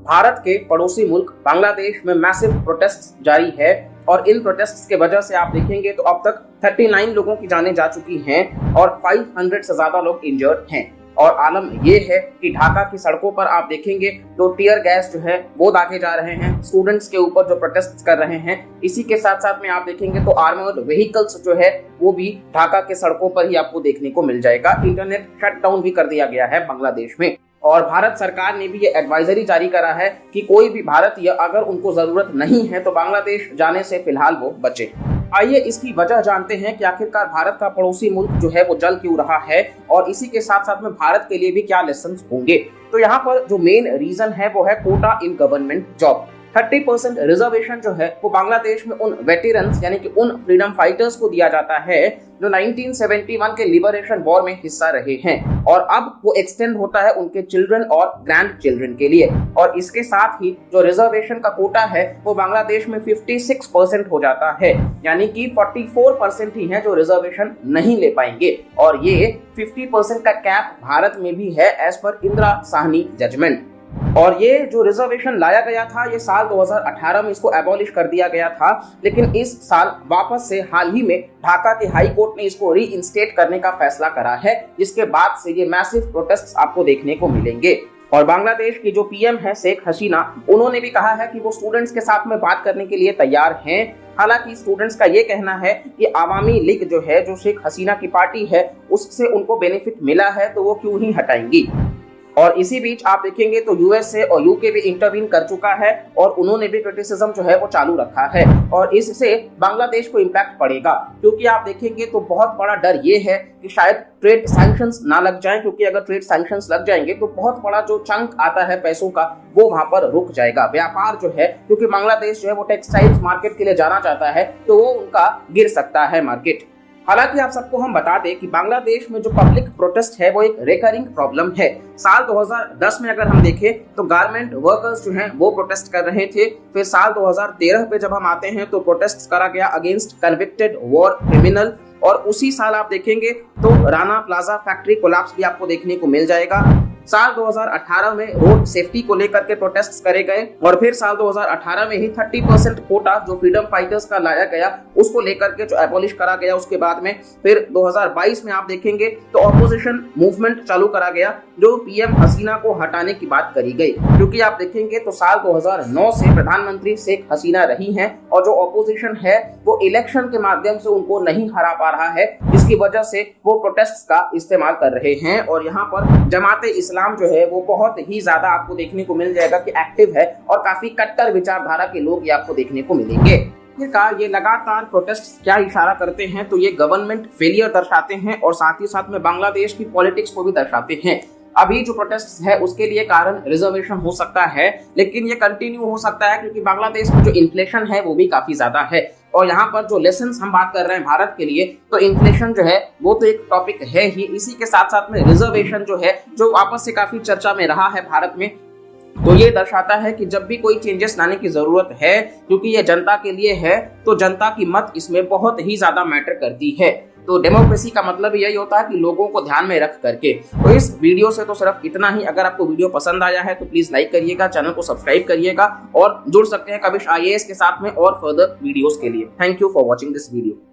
भारत के पड़ोसी मुल्क बांग्लादेश में मैसिव प्रोटेस्ट जारी है और इन प्रोटेस्ट के वजह से आप देखेंगे तो अब तक 39 लोगों की जानें जा चुकी हैं और 500 से ज्यादा लोग इंजर्ड हैं। और आलम ये है कि ढाका की सड़कों पर आप देखेंगे तो टीयर गैस जो है वो दागे जा रहे हैं स्टूडेंट्स के ऊपर जो प्रोटेस्ट कर रहे हैं। इसी के साथ साथ में आप देखेंगे तो आर्मर्ड व्हीकल्स जो है वो भी ढाका के सड़कों पर ही आपको देखने को मिल जाएगा। इंटरनेट शटडाउन भी कर दिया गया है बांग्लादेश में और भारत सरकार ने भी ये एडवाइजरी जारी करा है कि कोई भी भारतीय अगर उनको जरूरत नहीं है तो बांग्लादेश जाने से फिलहाल वो बचे। आइए इसकी वजह जानते हैं कि आखिरकार भारत का पड़ोसी मुल्क जो है वो जल क्यों रहा है और इसी के साथ साथ में भारत के लिए भी क्या लेसन होंगे। तो यहाँ पर जो मेन रीजन है वो है quota in government job. 30% reservation जो है वो बांग्लादेश में उन वेटरन्स यानी कि उन फ्रीडम फाइटर्स को दिया जाता है जो 1971 के लिबरेशन वॉर में हिस्सा रहे हैं और अब वो एक्सटेंड होता है उनके चिल्ड्रन और ग्रैंड चिल्ड्रन के लिए। और इसके साथ ही जो रिजर्वेशन का कोटा है वो बांग्लादेश में 56% हो जाता है, यानी कि 44% ही है जो रिजर्वेशन नहीं ले पाएंगे और ये 50% का कैप भारत में भी है as per Indira Sahni judgement. और ये जो रिजर्वेशन लाया गया था ये साल 2018 में इसको एबॉलिश कर दिया गया था, लेकिन इस साल वापस से हाल ही में ढाका के हाई कोर्ट ने इसको रीइंस्टेट करने का फैसला करा है, जिसके बाद से ये मैसिव प्रोटेस्ट आपको देखने को मिलेंगे। और बांग्लादेश की जो पीएम है शेख हसीना, उन्होंने भी कहा है कि वो स्टूडेंट्स के साथ में बात करने के लिए तैयार हैं। हालांकि स्टूडेंट्स का ये कहना है कि आवामी लीग जो है, जो शेख हसीना की पार्टी है, उससे उनको बेनिफिट मिला है तो वो क्यों ही हटाएंगी। और इसी बीच आप देखेंगे तो यूएसए और यूके भी इंटरवीन कर चुका है और उन्होंने भी क्रिटिसिज्म जो है वो चालू रखा है और इससे बांग्लादेश को इम्पैक्ट पड़ेगा, क्योंकि आप देखेंगे तो बहुत बड़ा डर ये है कि शायद ट्रेड सैंक्शंस ना लग जाएं, क्योंकि अगर ट्रेड सैंक्शंस लग जाएंगे तो बहुत बड़ा जो चंक आता है पैसों का वो वहां पर रुक जाएगा। व्यापार जो है, क्योंकि बांग्लादेश जो है वो टेक्सटाइल्स मार्केट के लिए जाना चाहता है, तो वो उनका गिर सकता है मार्केट। हालांकि आप सबको हम बता दें कि बांग्लादेश में जो पब्लिक प्रोटेस्ट है वो एक रिकरिंग प्रॉब्लम है। साल 2010 में अगर हम देखें तो गारमेंट वर्कर्स जो हैं वो प्रोटेस्ट कर रहे थे। फिर साल 2013 पे जब हम आते हैं तो प्रोटेस्ट करा गया अगेंस्ट कन्विक्टेड वॉर क्रिमिनल और उसी साल आप देखेंगे तो राना प्लाजा फैक्ट्री कोलैप्स भी आपको देखने को मिल जाएगा। साल 2018 में रोड सेफ्टी को लेकर के प्रोटेस्ट करे गए और फिर साल 2018 में ही 30% कोटा जो फ्रीडम फाइटर्स का लाया गया उसको लेकर के जो एबॉलिश करा गया। उसके बाद में फिर 2022 में आप देखेंगे तो ऑपोजिशन मूवमेंट चालू करा गया जो पीएम हसीना को हटाने की बात करी गई, क्योंकि आप देखेंगे तो साल 2009 से प्रधानमंत्री शेख हसीना रही हैं और जो ऑपोजिशन है वो इलेक्शन के माध्यम से उनको नहीं हरा पा रहा है, जिसकी वजह से वो प्रोटेस्ट का इस्तेमाल कर रहे हैं। और यहाँ पर जमाते इस्लाम जो है वो बहुत ही ज्यादा आपको देखने को मिल जाएगा कि एक्टिव है और काफी कट्टर विचारधारा के लोग ये आपको देखने को मिलेंगे। ये लगातार प्रोटेस्ट क्या इशारा करते हैं तो ये गवर्नमेंट फेलियर दर्शाते हैं और साथ ही साथ में बांग्लादेश की पॉलिटिक्स को भी दर्शाते हैं। अभी जो प्रोटेस्ट है उसके लिए कारण रिजर्वेशन हो सकता है, लेकिन ये कंटिन्यू हो सकता है क्योंकि बांग्लादेश में जो इन्फ्लेशन है वो भी काफी ज्यादा है। और यहाँ पर जो लेसन्स हम बात कर रहे हैं भारत के लिए, तो इन्फ्लेशन जो है वो तो एक टॉपिक है ही, इसी के साथ साथ में रिजर्वेशन जो है जो वापस से काफी चर्चा में रहा है भारत में, तो ये दर्शाता है कि जब भी कोई चेंजेस लाने की जरूरत है, क्योंकि ये जनता के लिए है, तो जनता की मत इसमें बहुत ही ज्यादा मैटर करती है। तो डेमोक्रेसी का मतलब यही होता है कि लोगों को ध्यान में रख करके। तो इस वीडियो से तो सिर्फ इतना ही। अगर आपको वीडियो पसंद आया है तो प्लीज लाइक करिएगा, चैनल को सब्सक्राइब करिएगा और जुड़ सकते हैं कविश IAS के साथ में और फर्दर वीडियोस के लिए। Thank you for watching this video.